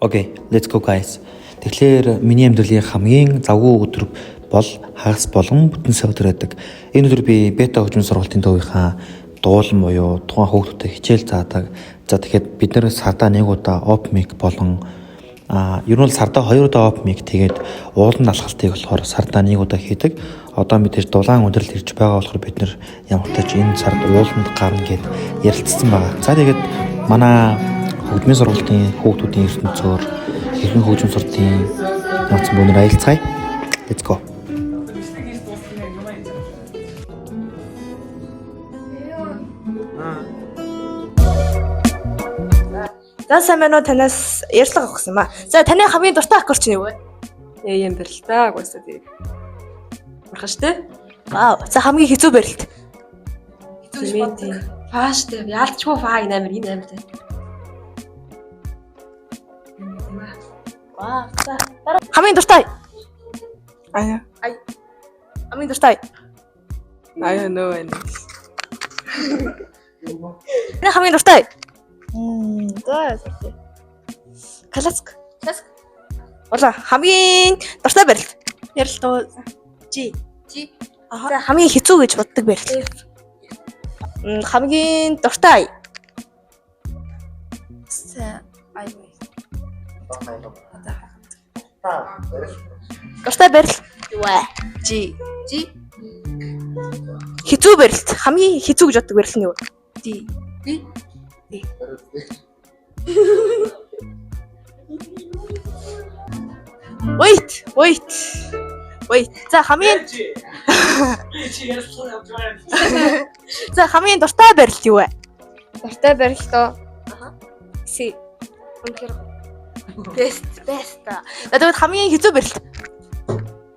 Okay, let's go guys. Тэгэхээр миний амьдралын хамгийн завгүй өдөр бол хагас болгон бүтэн сая өдөр байдаг. Энэ өдөр би бета хөгжмийн сургалтын төвийнхаа дуулан буюу тухайн хүүхдүүдэд хичээл заадаг. За тэгэхээр бид нэр сардаа нэг удаа open mic болон ер нь сардаа 2 удаа open mic тэгээд уулын алхалтыг болохоор сардаа нэг удаа хийдэг. Одоо мэдээж дулаан өндөрлөл ирж байгаа болохоор бид нэр ямар ч энэ сард ууланд гарна гэд ярилцсан байгаа. За тэгээд манай хөгжмийн сургалтын хүүхдүүдийн ертөнцөөр хэрхэн хөгжим суртын нууц бүнээр аялцгаая. Let's go. За сайн байна уу, танаас ярьцлага авах гэсэн юм аа. За таны хамгийн дуртай аккорд чинь юу вэ? Юм барилтаа гойсоо тий. Мархаш тий. Вау. За хамгийн хэцүү барилт. Хэцүү фаш тий. Яалтчгүй фаг амар энэ амар тий. Вау. За хамгийн дуртай. Ая. Хамгийн дуртай. Ая нөө энэ. Таны хамгийн дуртай. За. Классик. Ола хамгийн дуртай барилт. Ярилт уу. Жи. За хамгийн хэцүү гэж боддог барилт. Хамгийн дуртай. За ай. Дуртай барилт. Юу вэ? Жи. Хэцүү барилт. Хамгийн хэцүү гэж боддог барилт нь юу? Ди. Wait. За хамгийн За хамгийн дуртай барилт юу вэ? Дуртай барилт оо. Си. Үнэхээр best. Тэгвэл хамгийн хэцүү барилт.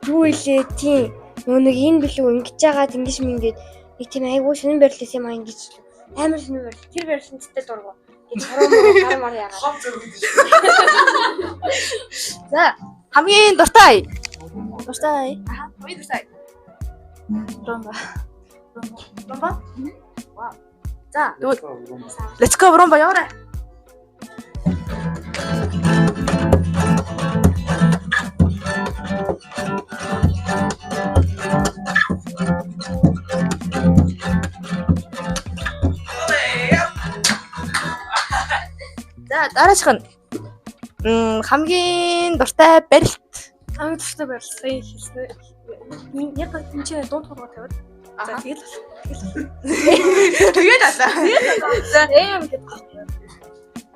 Юу илээ тийм. Нэг энэ билүү ингэж яагаад ингэж мингээд нэг тийм айгүй шинэ барилт юм аа ингэж амар шинэ барилт. Тэр барилтын цэцтэй дургу. Гэж хармаар яагаад. За хамгийн дуртай. Хамгийн дуртай. Ромба. Вау. За let's go ромба яваарай. За дараачих нь хамгийн дуртай барилт. Хамгийн дуртай барилт сая хэлсэн. Яг энэ чинь дунд хурга тавиад. За тэгэл. Тэгээд алаа. За Эм гэдэг.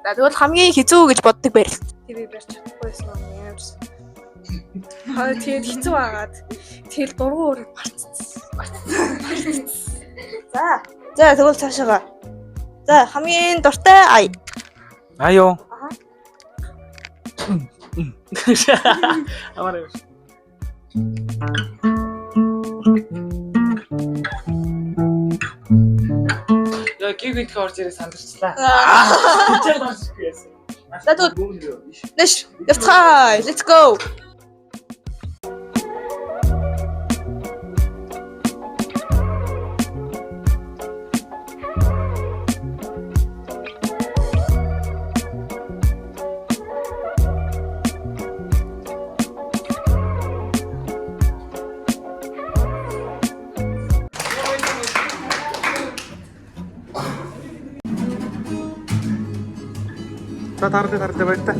За тэгвэл хамгийн хэцүү гэж боддог барилт. TV барьж чадахгүйсэн юм яамс. Тэгээд хэцүү агаад тэгэл дургуун өрөг барцсан. За тэгвэл цаашаага. За хамгийн дуртай Аяо. Амараа. Яа гэгэнт орж ирээ сандарчлаа. Чичээд орчихгүй яасан. За тэгвэл нэш явцгаая. Let's go. За таардаг баяр та.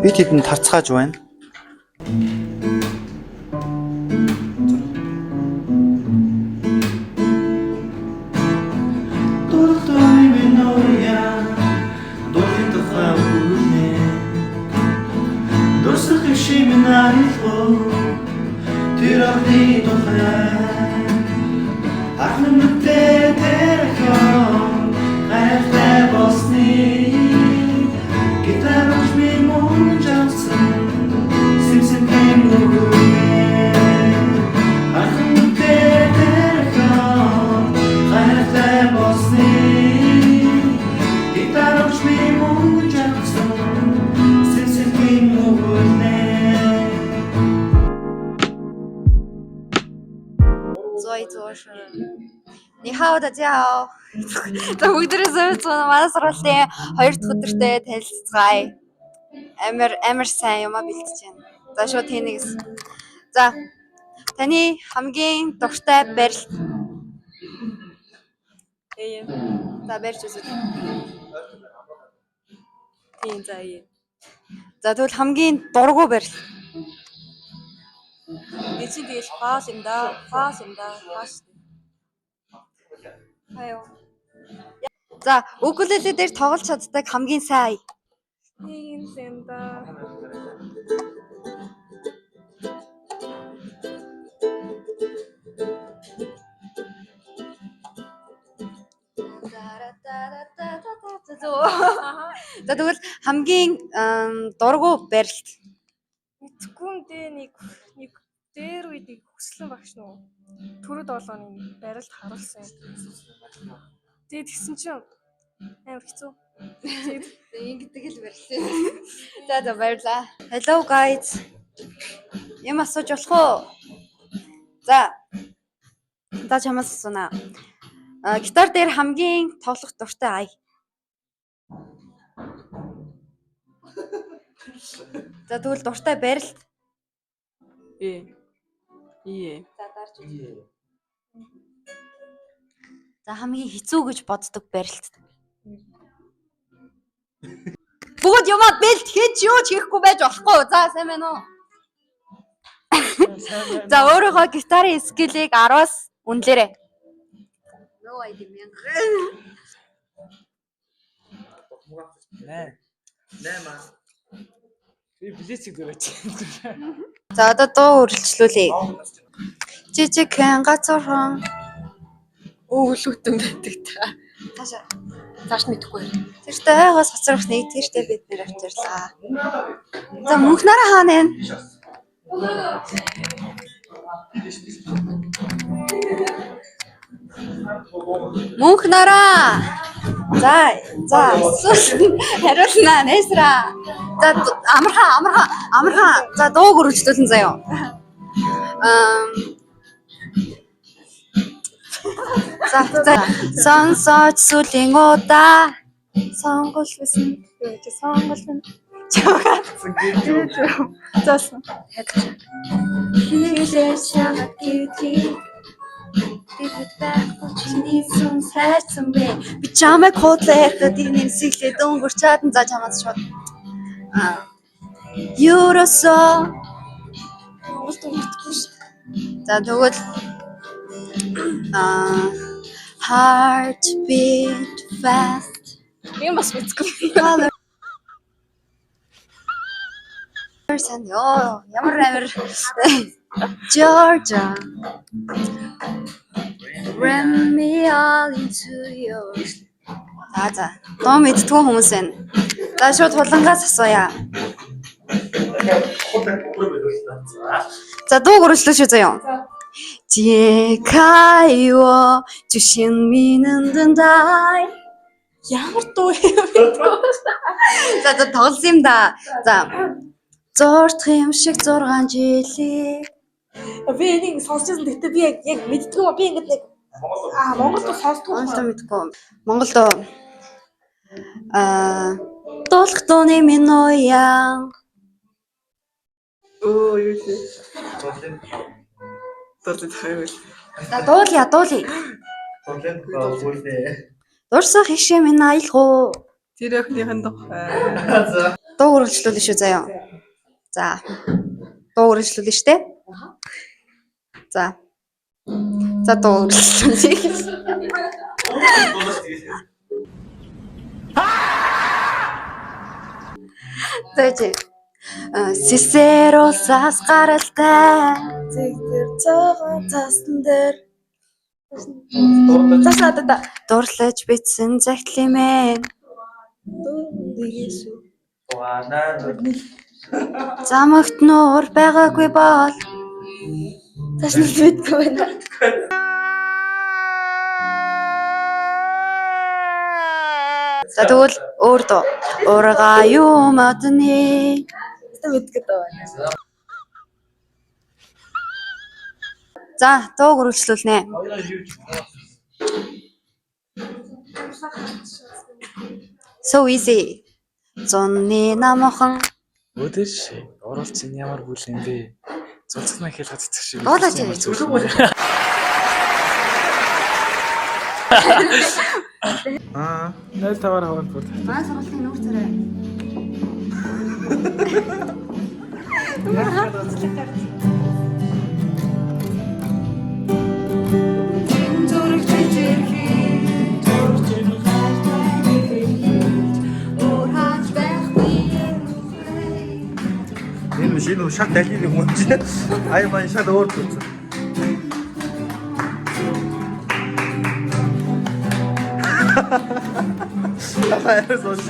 Би тэдэнд тарцгааж байна. Дурсах шимнарилгоо тэр ахны Нихао дажао. За бүгдээрээ зөв манай сургуулийн 2 дахь өдөртөө танилцгаая. Амар сайн юм а бэлтэж байна. За шууд тэнийгс. За таны хамгийн дуртай барилт. За барьж үзье. Тийм за ээ. За тэгвэл хамгийн дургу барилт. Би чи тэгэл фаас юм да. Фаас. Хаяа. За укулеле дээр тоглож чаддаг хамгийн сайн ая. Тийм юм да. За тэгвэл хамгийн дургу барилт. Мэдхгүй юм дээ нэг дээр үед нэг хөслөн багш нөө. Төрөд олооны барилд харуулсан. Тэгээд тэгсэн чинь амар хэцүү. Ингэдэг л барилт. За баярлаа. Hello guys. Юм асууж болох уу? За чамаас асууна. Гитар дээр хамгийн тоглох дуртай ая. За тэгвэл дуртай барилт. Ие. За гарч үз. За хамгийн хэцүү гэж боддог барилт. Бүгд юмаа бэлт хийж юу ч хийхгүй байж болохгүй. За сайн байна уу? За өөрийнхөө гитарын скиллийг 10-аас үнэлээрэй. Нөө айди мянга. Наа. Би билетик дөрөж. За одоо дуу үргэлжлүүлье. Жижигхэн газархан Өглөөтөн байдаг та. таашаа. Цааш мэдэхгүй. Тэртээ айгаас хоцрох нэгтгэртэй бид нэр авчирлаа. За мөнх нараа хаана вэ? Мөнх нараа. За хариулна нээсраа. За амархан. За дууг үргэлжлүүлэн заяа. За сонсож сүлийн удаа сонгол бисэн сонгол нь Заасан. хэлээс чамд гítий бид байхгүй чиний сүм хайрцан бэ би чамайг хотлоо дinin сэлээ дөнгөр чадан за чамаас шууд Юросо за тэгвэл heartbeat fast Би бас мэдгүй. color person ямар Georgia Ram me all into yours за доо мэдтгүй хүмүүс байна. За шууд хулангаас асууя. За дуу гөрөшлөө шүү заяа. 解开我就像迷人等待 Ямар дуу юм. За тоглосон юм да. За зурдах юм шиг 6 жилийн Би энийг сонсчихсан. Гэтэ би яг мэддгүй юм. Би ингэдэг нэг Монгол дуу сонсдгүй. Монголоо мэдгүй. Монгол дуу дуулах дууны минь уян Оо юу чи. Тулд хайвал. За дуулъя. Дурсах хишээ минь аялгуу. Тэр өхнийхэн тухай. Дуу үргэлжлүүлнэ шүү заяа. За. Дуу үргэлжлүүлнэ штэ. За. За дуу үргэлжлүүлнэ. Тэжи. Сисеросас гаралтай. Зэгдэр цагаан тасн дээр. Дурлаж битсэн загтлимэн. Замагт нуур байгаагүй бол таш нь мэдгүй байна. За тэгвэл өөр дуу. Ургаа юу модны. Мэдгүй даа байна. За дууг үргэлжлүүлнэ. So easy. Зунны намхан. Өөдөөш оруулчин ямар бүл юм бэ? Цуцгнаа хэлгээд цэцэг шиг. Уулаач юм. Аа, 0-5-аар хаваад бүр. Манай сургуулийн нүүр царай. Энэ машин уу шат далийг юм уу чи? Ай маань шат өөр төц. Ахаа сууш.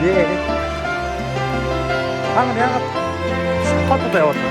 네. 방금 야가 스쿼트도 해왔다.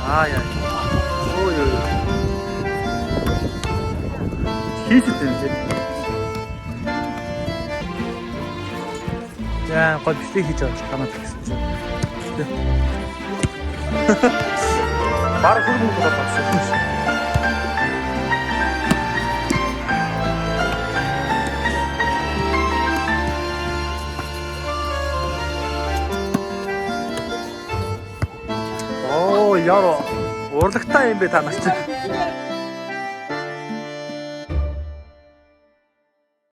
아야. 오요. хийсэлтэй. За гол бичлэг хийж байгаа танаа гэсэн чинь. Бараг хөргөн болоод байна. Оо яро урлагтай юм бэ та нар чинь.